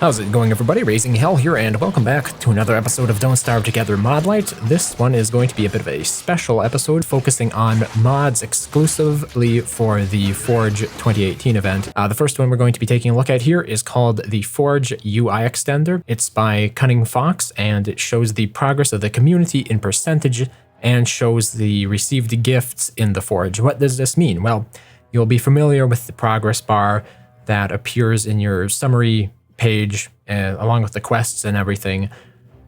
How's it going, everybody? RazingHel here, and welcome back to another episode of Don't Starve Together MODlight. This one is going to be a bit of a special episode focusing on mods exclusively for the Forge 2018 event. The first one we're going to be taking a look at here is called the Forge UI Extender. It's by Cunning Fox, and it shows the progress of the community in percentage and shows the received gifts in the Forge. What does this mean? Well, you'll be familiar with the progress bar that appears in your summary page along with the quests and everything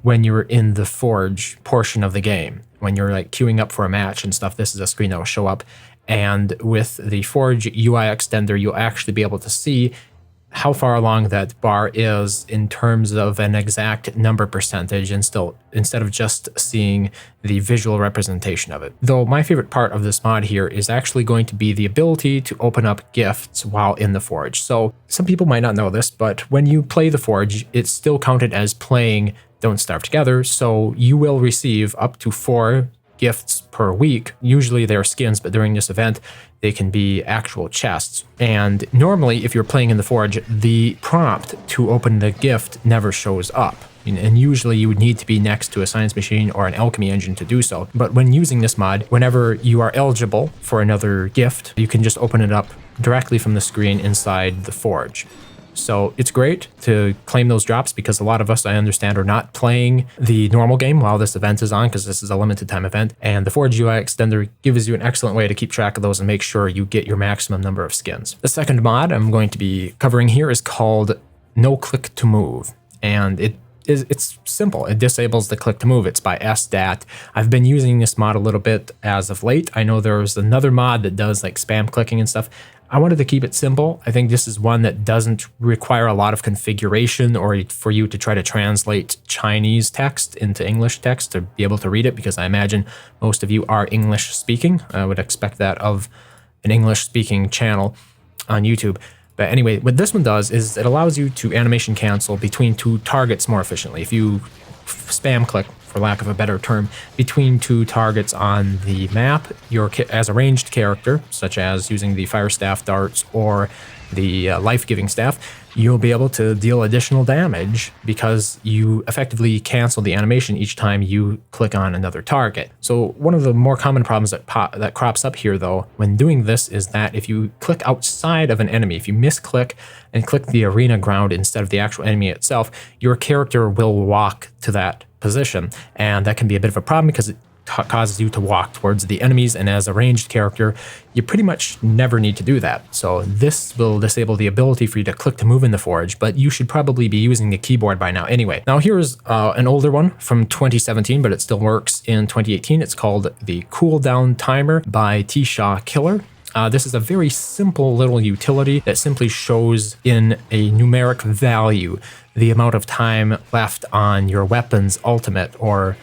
when you're in the Forge portion of the game. When you're like queuing up for a match and stuff, this is a screen that will show up. And with the Forge UI extender, you'll actually be able to see how far along that bar is in terms of an exact number percentage, and still instead of just seeing the visual representation of it. Though my favorite part of this mod here is actually going to be the ability to open up gifts while in the Forge. So some people might not know this, but when you play the Forge, it's still counted as playing Don't Starve Together, so you will receive up to 4 gifts per week. Usually they're skins, but during this event they can be actual chests. And normally if you're playing in the Forge, the prompt to open the gift never shows up. And usually you would need to be next to a science machine or an alchemy engine to do so. But when using this mod, whenever you are eligible for another gift, you can just open it up directly from the screen inside the Forge. So it's great to claim those drops because a lot of us, I understand, are not playing the normal game while this event is on, because this is a limited time event. And the Forge UI extender gives you an excellent way to keep track of those and make sure you get your maximum number of skins. The second mod I'm going to be covering here is called No Click to Move. And it's simple. It disables the click to move. It's by SDAT. I've been using this mod a little bit as of late. I know there's another mod that does like spam clicking and stuff. I wanted to keep it simple. I think this is one that doesn't require a lot of configuration or for you to try to translate Chinese text into English text to be able to read it, because I imagine most of you are English speaking. I would expect that of an English speaking channel on YouTube. But anyway, what this one does is it allows you to animation cancel between 2 targets more efficiently. If you spam click, for lack of a better term, between 2 targets on the map, as a ranged character, such as using the fire staff darts or the life-giving staff, you'll be able to deal additional damage because you effectively cancel the animation each time you click on another target. So one of the more common problems that crops up here, though, when doing this is that if you click outside of an enemy, if you misclick and click the arena ground instead of the actual enemy itself, your character will walk to that position, and that can be a bit of a problem because it causes you to walk towards the enemies, and as a ranged character you pretty much never need to do that. So this will disable the ability for you to click to move in the Forge, but you should probably be using the keyboard by now anyway. Now here's an older one from 2017, but it still works in 2018. It's called the Cooldown Timer by Killer. This is a very simple little utility that simply shows in a numeric value the amount of time left on your weapon's ultimate or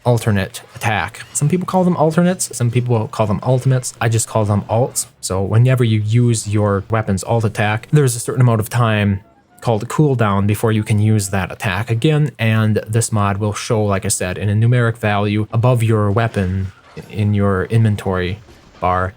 alternate attack. Some people call them alternates, some people call them ultimates. I just call them alts. So whenever you use your weapon's alt attack, there's a certain amount of time called cooldown before you can use that attack again. And this mod will show, like I said, in a numeric value above your weapon in your inventory bar,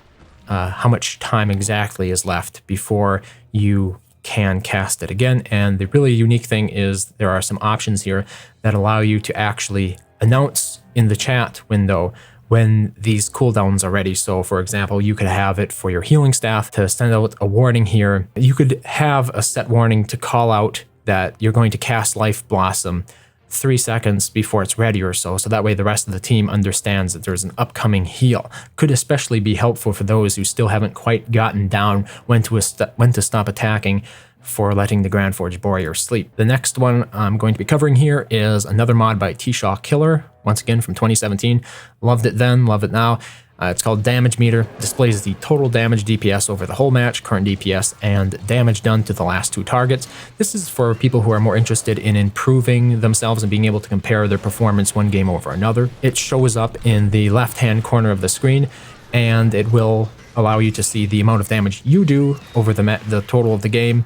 how much time exactly is left before you can cast it again. And the really unique thing is there are some options here that allow you to actually announce in the chat window when these cooldowns are ready. So for example, you could have it for your healing staff to send out a warning here. You could have a set warning to call out that you're going to cast Life Blossom 3 seconds before it's ready or so that way the rest of the team understands that there's an upcoming heal. Could especially be helpful for those who still haven't quite gotten down when to stop attacking for letting the Grand Forge Warrior sleep. The next one I'm going to be covering here is another mod by Killer, once again from 2017. Loved it then, love it now. It's called Damage Meter. Displays the total damage DPS over the whole match, current DPS, and damage done to the last 2 targets. This is for people who are more interested in improving themselves and being able to compare their performance one game over another. It shows up in the left-hand corner of the screen, and it will allow you to see the amount of damage you do over the total of the game,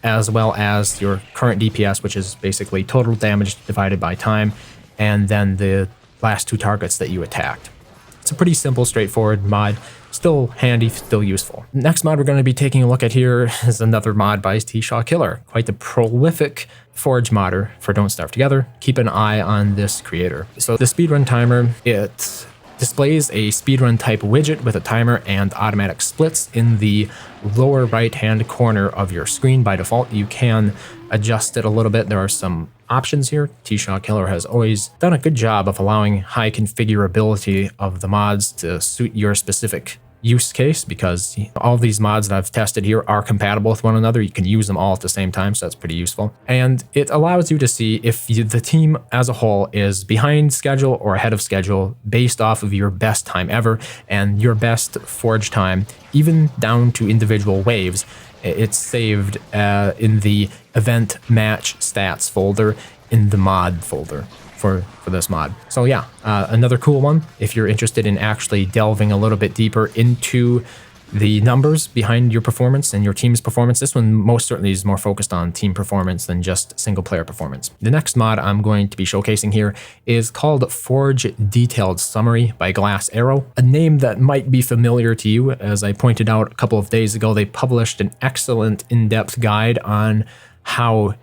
as well as your current DPS, which is basically total damage divided by time, and then the last 2 targets that you attacked. It's a pretty simple, straightforward mod still handy, still useful. Next mod we're going to be taking a look at here is another mod by T-Shaw Killer, quite the prolific Forge modder for Don't Starve Together. Keep an eye on this creator. So the speedrun timer, it displays a speedrun type widget with a timer and automatic splits in the lower right hand corner of your screen. By default, you can adjust it a little bit. There are some options here. T-Shaw Killer has always done a good job of allowing high configurability of the mods to suit your specific use case, because all these mods that I've tested here are compatible with one another. You can use them all at the same time, so that's pretty useful. And it allows you to see if the team as a whole is behind schedule or ahead of schedule based off of your best time ever and your best forge time, even down to individual waves. It's saved in the event match stats folder in the mod folder for this mod. So yeah, another cool one if you're interested in actually delving a little bit deeper into the numbers behind your performance and your team's performance. This one most certainly is more focused on team performance than just single player performance. The next mod I'm going to be showcasing here is called Forge Detailed Summary by Glass Arrow, a name that might be familiar to you. As I pointed out a couple of days ago, they published an excellent in-depth guide on how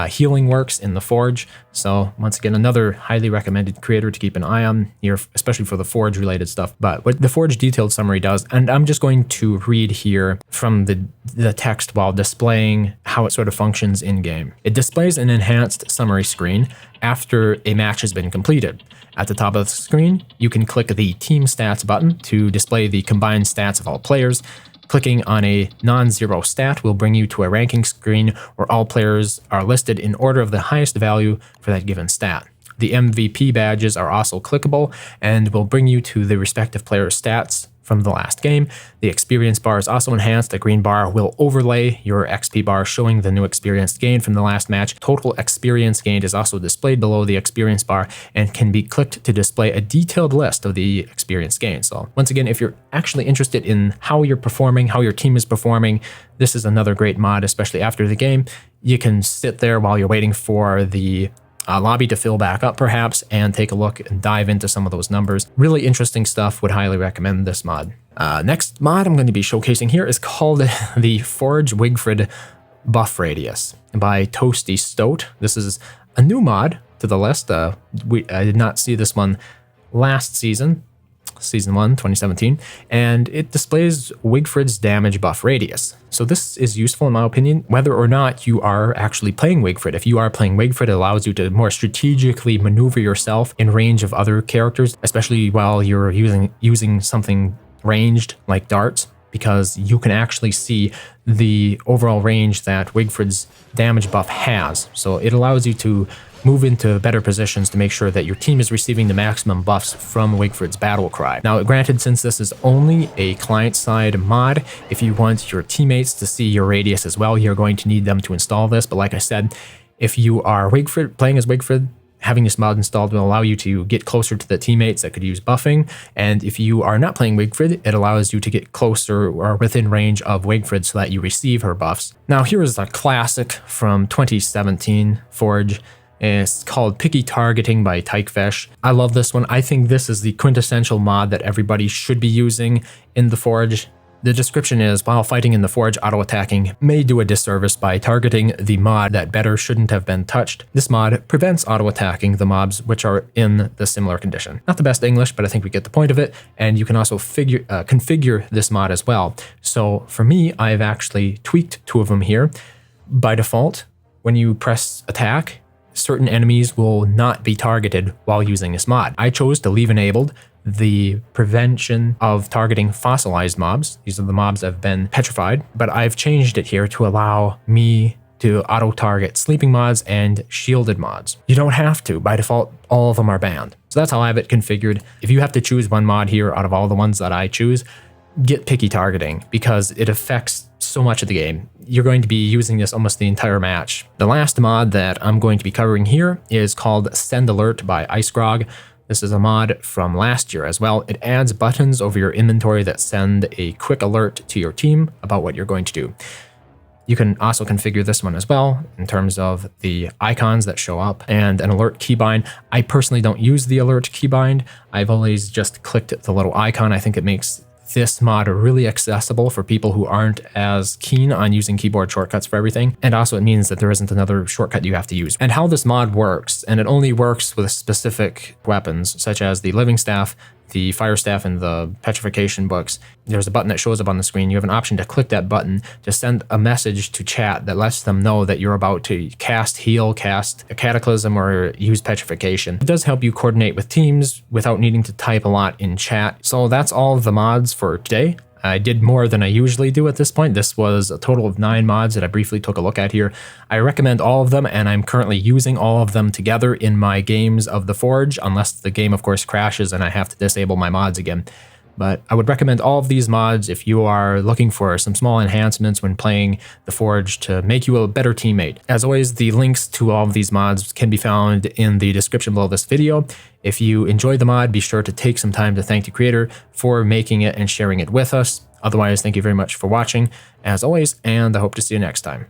healing works in the Forge. So once again, another highly recommended creator to keep an eye on here, especially for the Forge related stuff. But what the Forge Detailed Summary does, and I'm just going to read here from the text while displaying how it sort of functions in game. It displays an enhanced summary screen after a match has been completed. At the top of the screen, you can click the Team Stats button to display the combined stats of all players. Clicking on a non-zero stat will bring you to a ranking screen where all players are listed in order of the highest value for that given stat. The MVP badges are also clickable and will bring you to the respective player's stats from the last game. The experience bar is also enhanced. The green bar will overlay your XP bar, showing the new experience gained from the last match. Total experience gained is also displayed below the experience bar and can be clicked to display a detailed list of the experience gained. So once again, if you're actually interested in how you're performing, how your team is performing, this is another great mod, especially after the game. You can sit there while you're waiting for the lobby to fill back up perhaps and take a look and dive into some of those numbers. Really interesting stuff. Would highly recommend this mod. Next mod I'm going to be showcasing here is called the Forge Whitford Buff Radius by Toasty Stoat. This is a new mod to the list. I did not see this one last season. Season 1, 2017, and it displays Whitford's damage buff radius. So this is useful in my opinion, whether or not you are actually playing Whitford. If you are playing Whitford, it allows you to more strategically maneuver yourself in range of other characters, especially while you're using something ranged like darts, because you can actually see the overall range that Whitford's damage buff has. So it allows you to move into better positions to make sure that your team is receiving the maximum buffs from Whitford's battle cry. Now, granted, since this is only a client-side mod, if you want your teammates to see your radius as well, you're going to need them to install this. But like I said, if you are Whitford, playing as Whitford, having this mod installed will allow you to get closer to the teammates that could use buffing. And if you are not playing Whitford, it allows you to get closer or within range of Whitford so that you receive her buffs. Now, here is a classic from 2017 Forge. It's called Picky Targeting by Tykefish. I love this one. I think this is the quintessential mod that everybody should be using in the Forge. The description is, while fighting in the Forge, auto-attacking may do a disservice by targeting the mod that better shouldn't have been touched. This mod prevents auto-attacking the mobs which are in the similar condition. Not the best English, but I think we get the point of it, and you can also configure this mod as well. So for me, I've actually tweaked 2 of them here. By default, when you press attack, certain enemies will not be targeted while using this mod. I chose to leave enabled the prevention of targeting fossilized mobs. These are the mobs that have been petrified, but I've changed it here to allow me to auto-target sleeping mods and shielded mods. You don't have to. By default, all of them are banned. So that's how I have it configured. If you have to choose one mod here out of all the ones that I choose, get picky targeting because it affects so much of the game. You're going to be using this almost the entire match. The last mod that I'm going to be covering here is called Send Alert by IceGrog. This is a mod from last year as well. It adds buttons over your inventory that send a quick alert to your team about what you're going to do. You can also configure this one as well in terms of the icons that show up and an alert keybind. I personally don't use the alert keybind. I've always just clicked the little icon. I think it makes this mod really accessible for people who aren't as keen on using keyboard shortcuts for everything. And also it means that there isn't another shortcut you have to use. And how this mod works, and it only works with specific weapons, such as the living staff, the fire staff, and the petrification books. There's a button that shows up on the screen. You have an option to click that button to send a message to chat that lets them know that you're about to cast heal, cast a cataclysm, or use petrification. It does help you coordinate with teams without needing to type a lot in chat. So that's all of the mods for today. I did more than I usually do at this point. This was a total of 9 mods that I briefly took a look at here. I recommend all of them, and I'm currently using all of them together in my games of the Forge, unless the game, of course, crashes and I have to disable my mods again. But I would recommend all of these mods if you are looking for some small enhancements when playing the Forge to make you a better teammate. As always, the links to all of these mods can be found in the description below this video. If you enjoyed the mod, be sure to take some time to thank the creator for making it and sharing it with us. Otherwise, thank you very much for watching, as always, and I hope to see you next time.